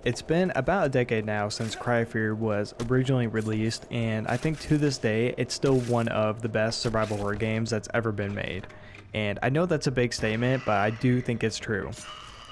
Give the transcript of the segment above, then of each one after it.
It's been about a decade now since Cry of Fear was originally released, and I think to this day it's still one of the best survival horror games that's ever been made. And I know that's a big statement, but I do think it's true.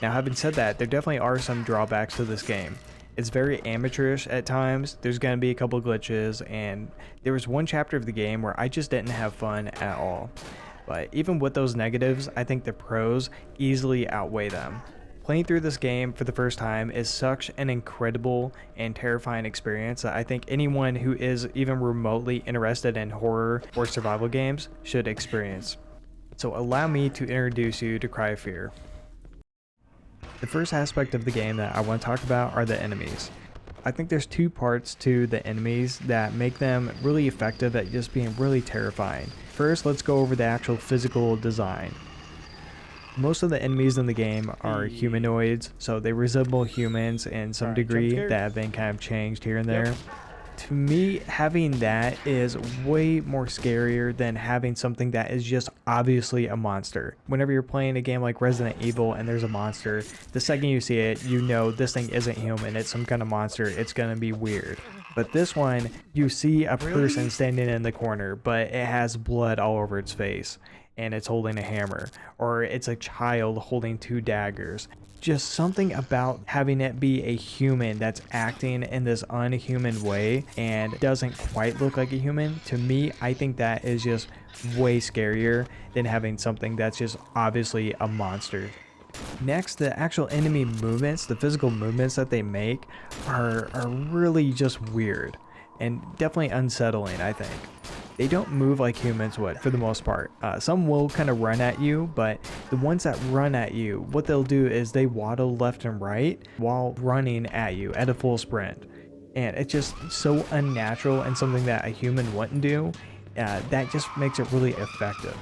Now, having said that, there definitely are some drawbacks to this game. It's very amateurish at times, there's going to be a couple glitches, and there was one chapter of the game where I just didn't have fun at all. But even with those negatives, I think the pros easily outweigh them. Playing through this game for the first time is such an incredible and terrifying experience that I think anyone who is even remotely interested in horror or survival games should experience. So allow me to introduce you to Cry of Fear. The first aspect of the game that I want to talk about are the enemies. I think there's two parts to the enemies that make them really effective at just being really terrifying. First, let's go over the actual physical design. Most of the enemies in the game are humanoids, so they resemble humans in some degree that have been kind of changed here and there. To me, having that is way more scarier than having something that is just obviously a monster. Whenever you're playing a game like Resident Evil and there's a monster, the second you see it, you know this thing isn't human, it's some kind of monster, it's gonna be weird. But this one, you see a person standing in the corner, but it has blood all over its face, and it's holding a hammer, or it's a child holding two daggers. Just something about having it be a human that's acting in this unhuman way and doesn't quite look like a human. To me, I think that is just way scarier than having something that's just obviously a monster. Next, the actual enemy movements, the physical movements that they make are really just weird and definitely unsettling, I think. They don't move like humans would for the most part. Some will kind of run at you, but the ones that run at you, what they'll do is they waddle left and right while running at you at a full sprint. And it's just so unnatural and something that a human wouldn't do. That just makes it really effective.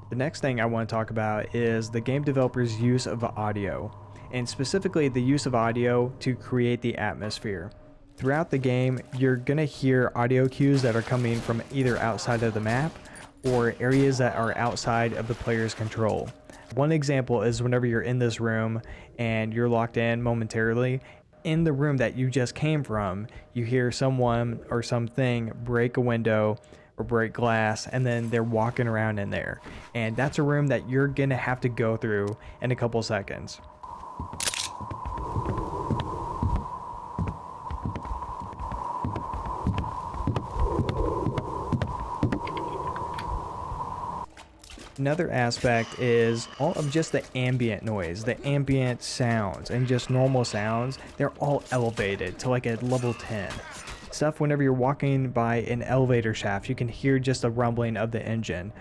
The next thing I want to talk about is the game developers' use of audio, and specifically the use of audio to create the atmosphere. Throughout the game, you're going to hear audio cues that are coming from either outside of the map or areas that are outside of the player's control. One example is whenever you're in this room and you're locked in momentarily, in the room that you just came from, you hear someone or something break a window or break glass, and then they're walking around in there. And that's a room that you're going to have to go through in a couple seconds. Another aspect is all of just the ambient noise, the ambient sounds, and just normal sounds. They're all elevated to like a level 10. Stuff whenever you're walking by an elevator shaft, you can hear just the rumbling of the engine.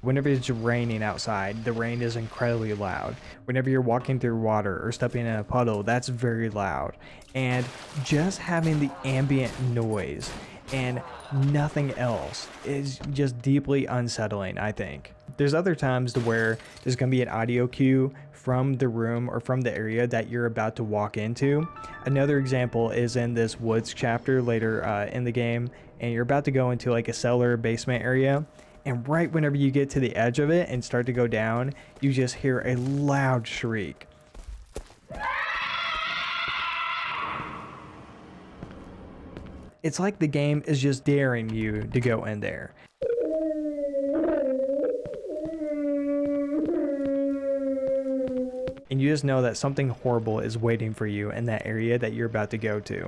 Whenever it's raining outside, the rain is incredibly loud. Whenever you're walking through water or stepping in a puddle, that's very loud. And just having the ambient noise and nothing else is just deeply unsettling, I think. There's other times to where there's going to be an audio cue from the room or from the area that you're about to walk into. Another example is in this woods chapter later in the game, and you're about to go into like a cellar basement area, and right whenever you get to the edge of it and start to go down, you just hear a loud shriek. It's like the game is just daring you to go in there. And you just know that something horrible is waiting for you in that area that you're about to go to.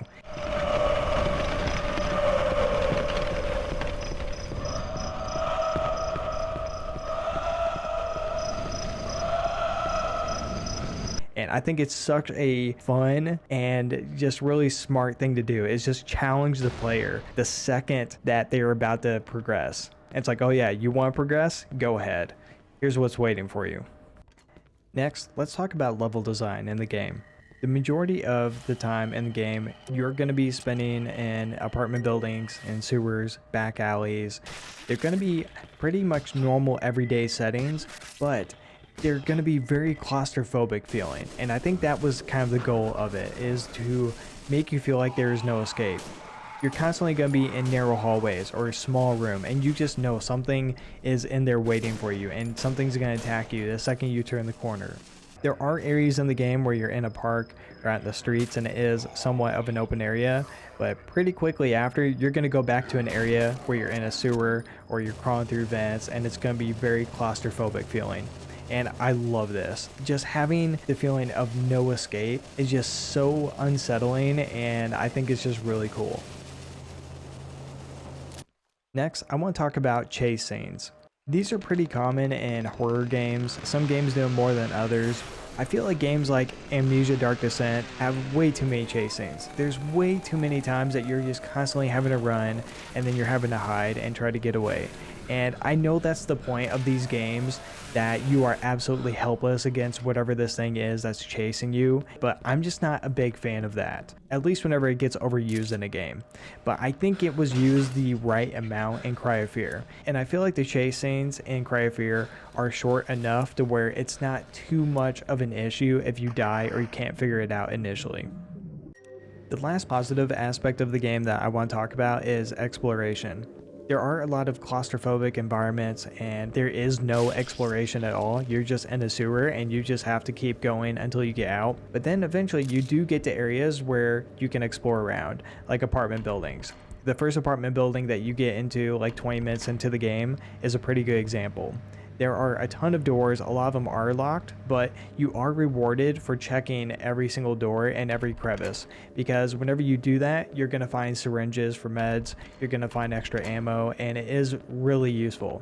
And I think it's such a fun and just really smart thing to do, is just challenge the player the second that they're about to progress. It's like, oh yeah, you want to progress? Go ahead. Here's what's waiting for you. Next, let's talk about level design in the game. The majority of the time in the game, you're going to be spending in apartment buildings, in sewers, back alleys. They're going to be pretty much normal everyday settings, but they're going to be very claustrophobic feeling. And I think that was kind of the goal of it, is to make you feel like there is no escape. You're constantly going to be in narrow hallways or a small room, and you just know something is in there waiting for you, and something's going to attack you the second you turn the corner. There are areas in the game where you're in a park or out in the streets and it is somewhat of an open area, but pretty quickly after, you're going to go back to an area where you're in a sewer or you're crawling through vents, and it's going to be very claustrophobic feeling. And I love this. Just having the feeling of no escape is just so unsettling, and I think it's just really cool. Next, I want to talk about chase scenes. These are pretty common in horror games. Some games do them more than others. I feel like games like Amnesia Dark Descent have way too many chase scenes. There's way too many times that you're just constantly having to run and then you're having to hide and try to get away. And I know that's the point of these games, that you are absolutely helpless against whatever this thing is that's chasing you, but I'm just not a big fan of that, at least whenever it gets overused in a game. But I think it was used the right amount in Cry of Fear, and I feel like the chase scenes in Cry of Fear are short enough to where it's not too much of an issue if you die or you can't figure it out initially. The last positive aspect of the game that I want to talk about is exploration. There are a lot of claustrophobic environments and there is no exploration at all. You're just in a sewer and you just have to keep going until you get out. But then eventually you do get to areas where you can explore around, like apartment buildings. The first apartment building that you get into like 20 minutes into the game is a pretty good example. There are a ton of doors, a lot of them are locked, but you are rewarded for checking every single door and every crevice, because whenever you do that, you're going to find syringes for meds, you're going to find extra ammo, and it is really useful.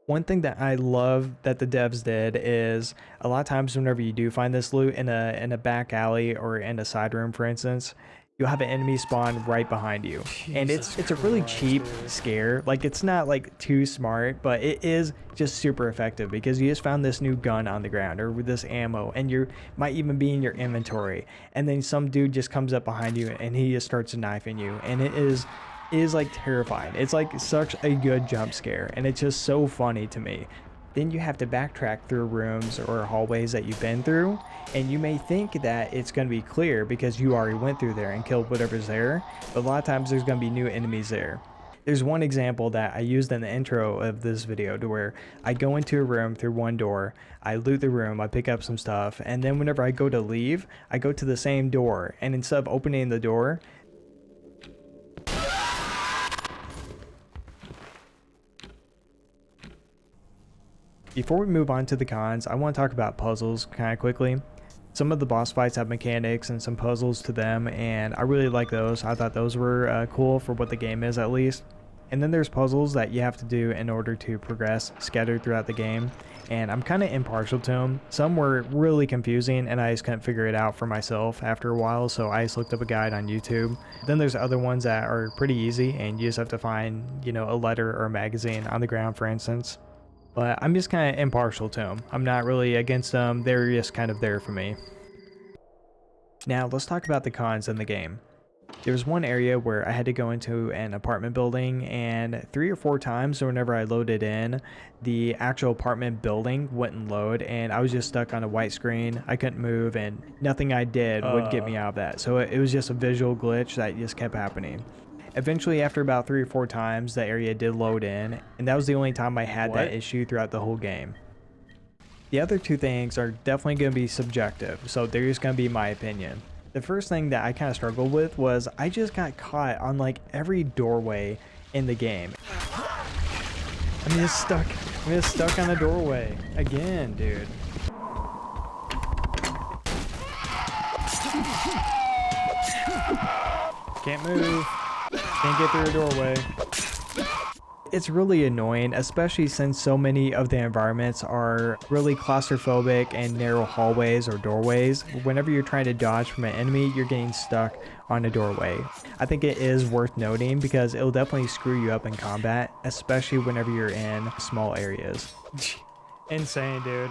One thing that I love that the devs did is a lot of times whenever you do find this loot in a back alley or in a side room, for instance, you'll have an enemy spawn right behind you. And it's a really cheap scare. Like, it's not like too smart, but it is just super effective because you just found this new gun on the ground or with this ammo, and you might even be in your inventory, and then some dude just comes up behind you and he just starts knifing you, and it is like terrifying. It's like such a good jump scare, and it's just so funny to me. Then you have to backtrack through rooms or hallways that you've been through, and you may think that it's going to be clear because you already went through there and killed whatever's there, but a lot of times there's going to be new enemies there. There's one example that I used in the intro of this video to where I go into a room through one door, I loot the room, I pick up some stuff, and then whenever I go to leave, I go to the same door, and instead of opening the door, before we move on to the cons, I want to talk about puzzles kind of quickly. Some of the boss fights have mechanics and some puzzles to them, and I really like those. I thought those were cool for what the game is, at least. And then there's puzzles that you have to do in order to progress scattered throughout the game, and I'm kind of impartial to them. Some were really confusing and I just couldn't figure it out for myself after a while, so I just looked up a guide on YouTube. Then there's other ones that are pretty easy and you just have to find, you know, a letter or a magazine on the ground, for instance. But I'm just kind of impartial to them. I'm not really against them, they're just kind of there for me. Now let's talk about the cons in the game. There was one area where I had to go into an apartment building, and 3 or 4 times whenever I loaded in, the actual apartment building wouldn't load and I was just stuck on a white screen. I couldn't move and nothing I did would get me out of that. So it was just a visual glitch that just kept happening. Eventually, after about 3 or 4 times, the area did load in, and that was the only time I had that issue throughout the whole game. The other 2 things are definitely going to be subjective, so they're just going to be my opinion. The first thing that I kind of struggled with was I just got caught on like every doorway in the game. I'm just stuck on a doorway again, dude. Can't move. Can't get through a doorway. It's really annoying, especially since so many of the environments are really claustrophobic and narrow hallways or doorways. Whenever you're trying to dodge from an enemy, you're getting stuck on a doorway. I think it is worth noting because it'll definitely screw you up in combat, especially whenever you're in small areas. Insane, dude.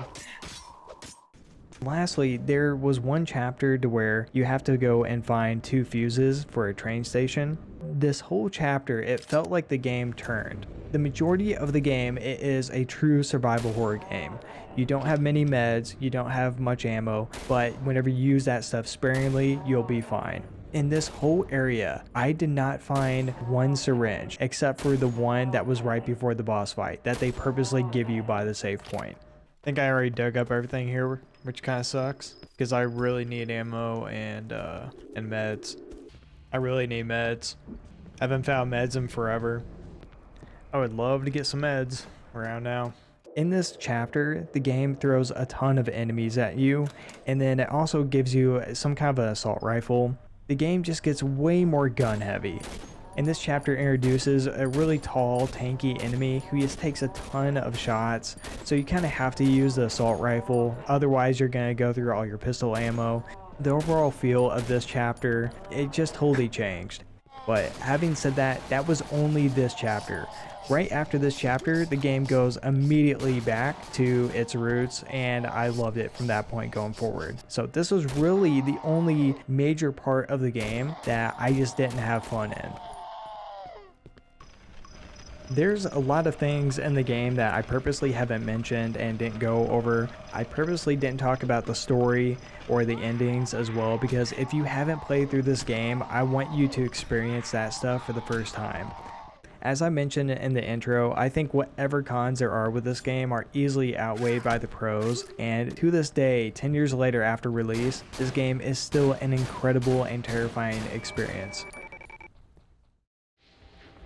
Lastly, there was one chapter to where you have to go and find 2 fuses for a train station. This whole chapter, it felt like the game turned. The majority of the game, it is a true survival horror game. You don't have many meds, you don't have much ammo, but whenever you use that stuff sparingly, you'll be fine. In this whole area, I did not find one syringe except for the one that was right before the boss fight that they purposely give you by the save point. I think I already dug up everything here, which kind of sucks because I really need ammo and meds. I really need meds. I haven't found meds in forever. I would love to get some meds around now. In this chapter, the game throws a ton of enemies at you, and then it also gives you some kind of an assault rifle. The game just gets way more gun heavy. And this chapter introduces a really tall, tanky enemy who just takes a ton of shots, so you kind of have to use the assault rifle, otherwise you're going to go through all your pistol ammo. The overall feel of this chapter, it just totally changed. But having said that, that was only this chapter. Right after this chapter, the game goes immediately back to its roots, and I loved it from that point going forward. So this was really the only major part of the game that I just didn't have fun in. There's a lot of things in the game that I purposely haven't mentioned and didn't go over. I purposely didn't talk about the story or the endings as well, because if you haven't played through this game, I want you to experience that stuff for the first time. As I mentioned in the intro, I think whatever cons there are with this game are easily outweighed by the pros, and to this day, 10 years later after release, this game is still an incredible and terrifying experience.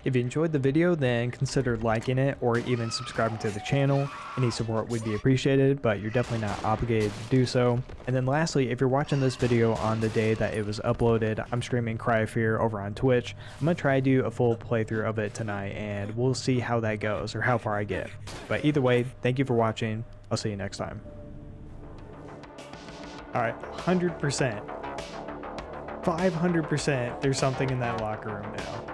If you enjoyed the video, then consider liking it or even subscribing to the channel. Any support would be appreciated, but you're definitely not obligated to do so. And then lastly, if you're watching this video on the day that it was uploaded, I'm streaming Cry of Fear over on Twitch. I'm going to try to do a full playthrough of it tonight, and we'll see how that goes or how far I get. But either way, thank you for watching. I'll see you next time. Alright, 100%. 500% there's something in that locker room now.